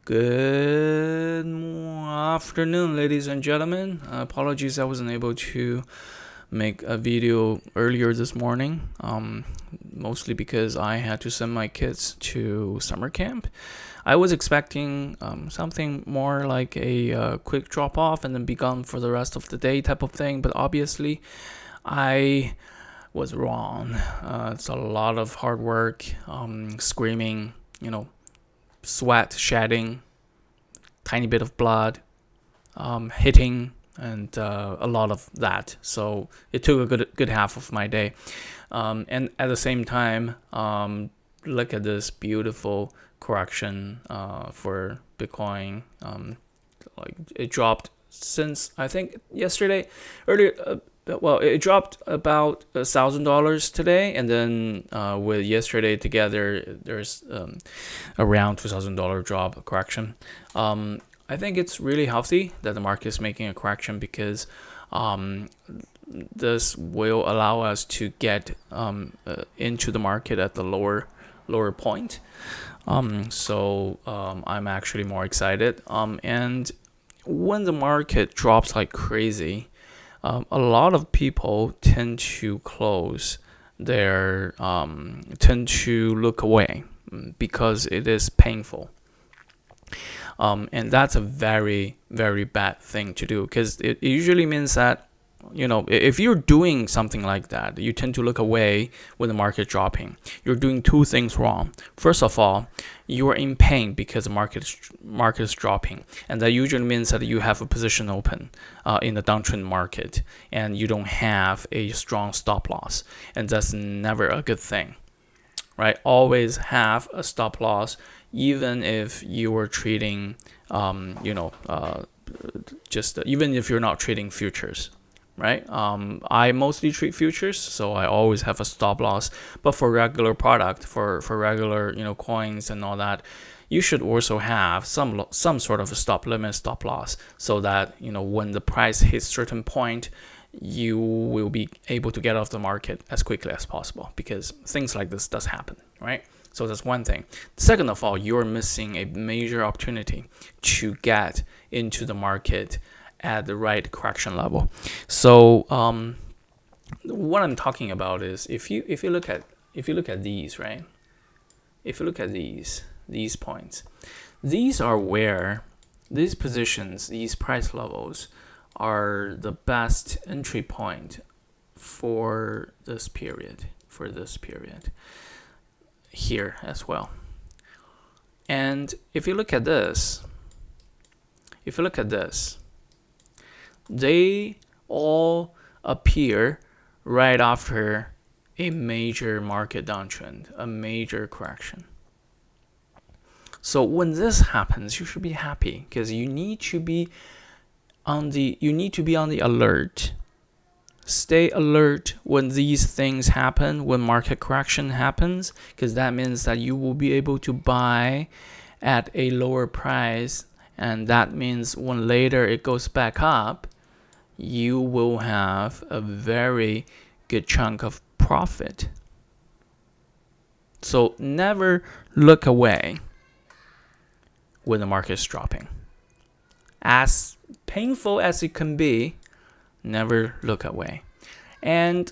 Good afternoon, ladies and gentlemen. Apologies, I wasn't able to make a video earlier this morning, mostly because I had to send my kids to summer camp. I was expecting something more like a quick drop off and then be gone for the rest of the day type of thing, but obviously I was wrong. It's a lot of hard work, screaming, sweat shedding, tiny bit of blood, hitting, and a lot of that. So it took a good half of my day. And at the same time, look at this beautiful correction for Bitcoin. Like it dropped since I think yesterday, earlier. Well, it dropped about $1,000 today, and then with yesterday together, there's around $2,000 drop correction. I think it's really healthy that the market is making a correction because this will allow us to get into the market at the lower point. So I'm actually more excited. And when the market drops like crazy, a lot of people tend to tend to look away because it is painful. And that's a very, very bad thing to do because it usually means that, if you're doing something like that, you tend to look away when the market dropping. You're doing two things wrong. First of all, you are in pain because the market is dropping, and that usually means that you have a position open in the downtrend market, and you don't have a strong stop loss, and that's never a good thing, right? Always have a stop loss, even if you are trading, even if you're not trading futures. Right? I mostly trade futures, so I always have a stop loss. But for regular product, for regular coins and all that, you should also have some sort of a stop limit, stop loss, so that when the price hits certain point, you will be able to get off the market as quickly as possible because things like this does happen, right? So that's one thing. Second of all, you're missing a major opportunity to get into the market at the right correction level. So what I'm talking about is if you look at these, right? If you look at these points, these are where these positions, these price levels are the best entry point for this period, here as well. And if you look at this, they all appear right after a major market downtrend, a major correction. So when this happens, you should be happy because you need to be on the alert. Stay alert when these things happen, when market correction happens, because that means that you will be able to buy at a lower price, and that means when later it goes back up, you will have a very good chunk of profit. So never look away when the market is dropping. As painful as it can be, never look away. And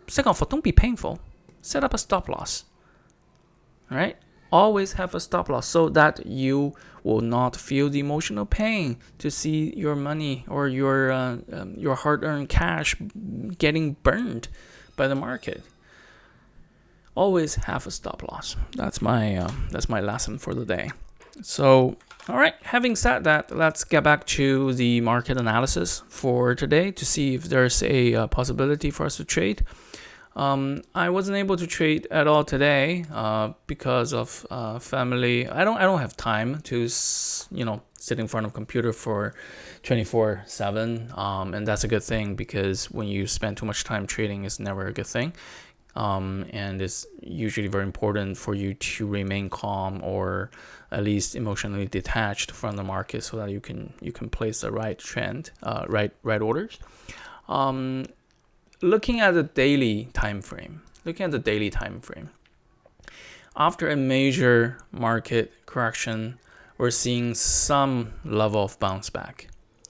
second of all, don't be painful. Set up a stop loss. Right? Always have a stop loss so that you will not feel the emotional pain to see your money or your hard-earned cash getting burned by the market. Always have a stop loss. That's my lesson for the day. So, all right. Having said that, let's get back to the market analysis for today to see if there's a possibility for us to trade. I wasn't able to trade at all today because of family. I don't have time to sit in front of a computer for 24/7, and that's a good thing because when you spend too much time trading, it's never a good thing. And it's usually very important for you to remain calm or at least emotionally detached from the market so that you can place the right trend, right orders. Looking at the daily time frame, after a major market correction, we're seeing some level of bounce back,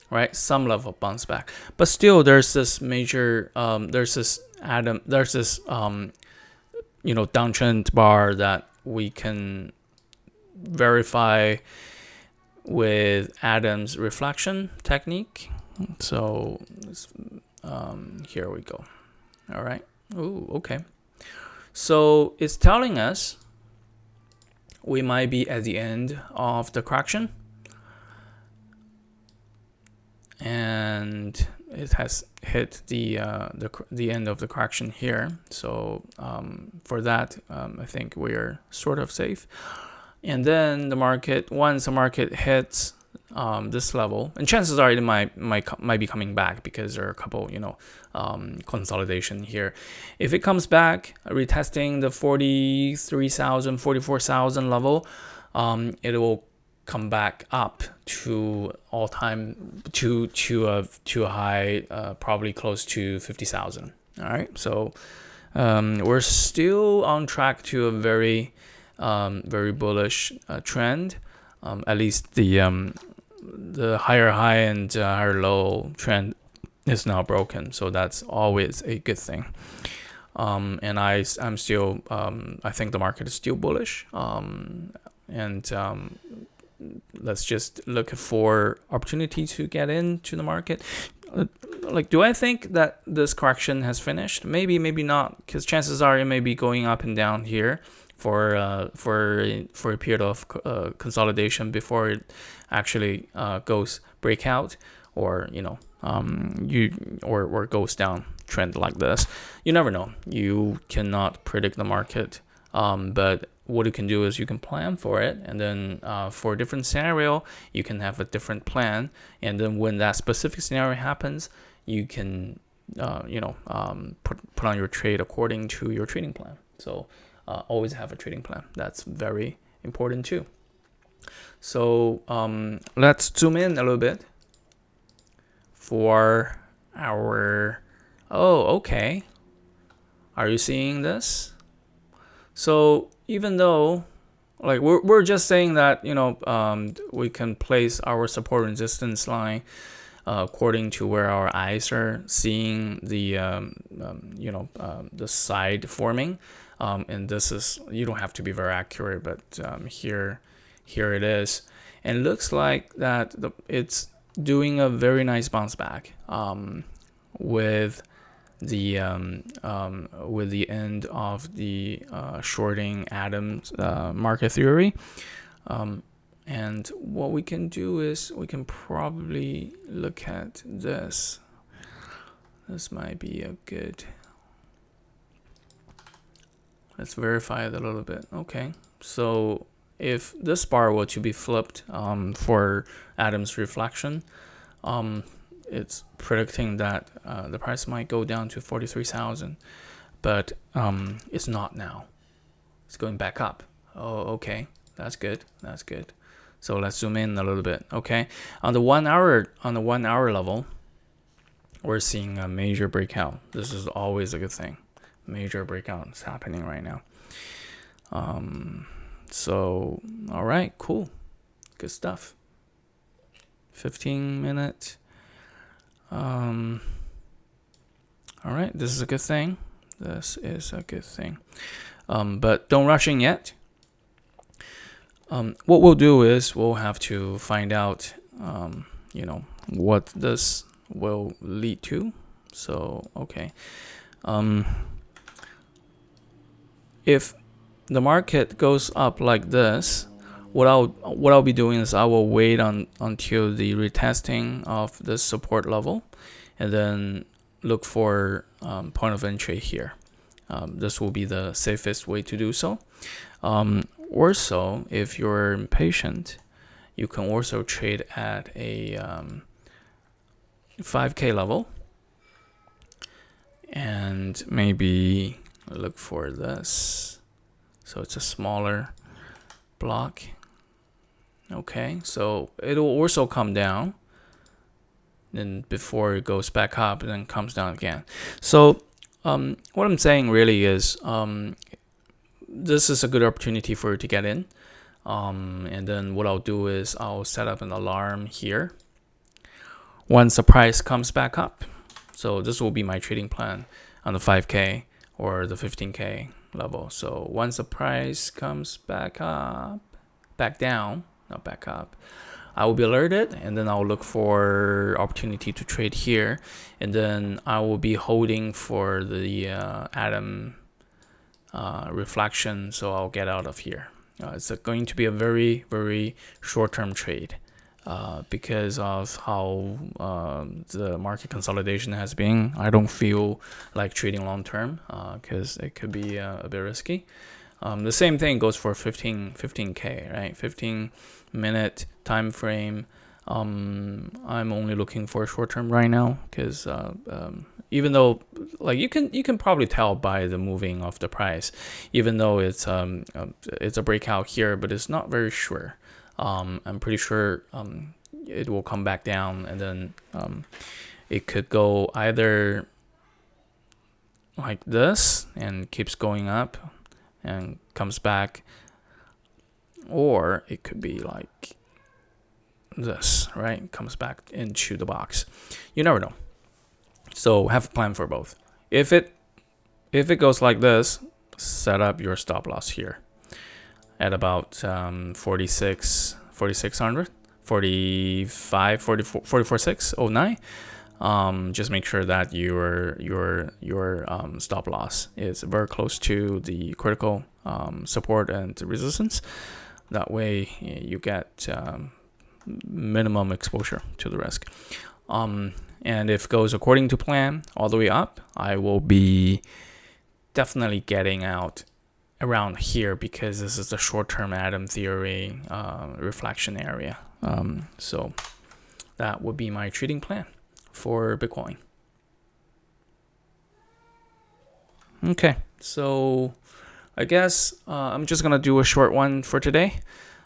right? Some level of bounce back, but still there's this major, there's this downtrend bar that we can verify with Adam's reflection technique. So here we go. All right. Oh, okay. So it's telling us we might be at the end of the correction, and it has hit the end of the correction here. So for that, I think we are sort of safe. And then once the market hits this level, and chances are it might be coming back because there are a couple consolidation here. If it comes back retesting the 43,000 44,000 level, it will come back up to all-time to a high, probably close to 50,000. All right, so we're still on track to a very bullish trend. At least the higher high and higher low trend is now broken, so that's always a good thing. And I'm still I think the market is still bullish. And let's just look for opportunity to get into the market. Like, do I think that this correction has finished? Maybe not, because chances are it may be going up and down here for a period of consolidation before it actually goes breakout, or or goes down trend like this. You never know. You cannot predict the market, but what you can do is you can plan for it, and then for a different scenario you can have a different plan, and then when that specific scenario happens, you can put on your trade according to your trading plan. So always have a trading plan. That's very important too. So let's zoom in a little bit for our okay, are you seeing this? So even though, like, we're just saying that we can place our support resistance line according to where our eyes are seeing the the side forming, and this is, you don't have to be very accurate, but here it is, and it looks like that it's doing a very nice bounce back with the end of the shorting Adams market theory. And what we can do is we can probably look at this. This might be a good, let's verify it a little bit. Okay, so if this bar were to be flipped for Adams reflection, it's predicting that the price might go down to 43,000, but it's not now. It's going back up. Oh, okay, that's good. So let's zoom in a little bit. Okay, on the 1 hour level, we're seeing a major breakout. This is always a good thing. Major breakout is happening right now. So all right, cool, good stuff. 15-minute. All right, this is a good thing. But don't rush in yet. What we'll do is we'll have to find out, what this will lead to. So, okay. If the market goes up like this, what I'll be doing is I will wait until the retesting of this support level, and then look for point of entry here. This will be the safest way to do so. Also, if you're impatient, you can also trade at a 5K level, and maybe look for this. So it's a smaller block. Okay, so it'll also come down, then before it goes back up and then comes down again. So what I'm saying really is this is a good opportunity for you to get in. And then what I'll do is I'll set up an alarm here once the price comes back up. So this will be my trading plan on the 5K or the 15K level. So once the price comes back down, not back up, I will be alerted, and then I'll look for opportunity to trade here, and then I will be holding for the atom reflection, so I'll get out of here. It's going to be a very, very short-term trade because of how the market consolidation has been. I don't feel like trading long-term because it could be a bit risky. The same thing goes for 15K, right? 15-minute time frame. I'm only looking for short-term right now because even though, like, you can probably tell by the moving of the price, even though it's a breakout here, but it's not very sure. I'm pretty sure it will come back down, and then it could go either like this and keeps going up and comes back, or it could be like this, right? Comes back into the box. You never know. So have a plan for both. If it goes like this, set up your stop loss here at about 4600, 45, 44, 44.609. Just make sure that your stop loss is very close to the critical support and resistance. That way you get minimum exposure to the risk. And if it goes according to plan all the way up, I will be definitely getting out around here because this is the short-term atom theory reflection area. So that would be my trading plan for Bitcoin. Okay, so I guess I'm just gonna do a short one for today,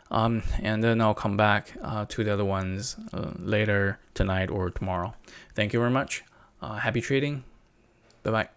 and then I'll come back to the other ones later tonight or tomorrow. Thank you very much. Happy trading. Bye-bye.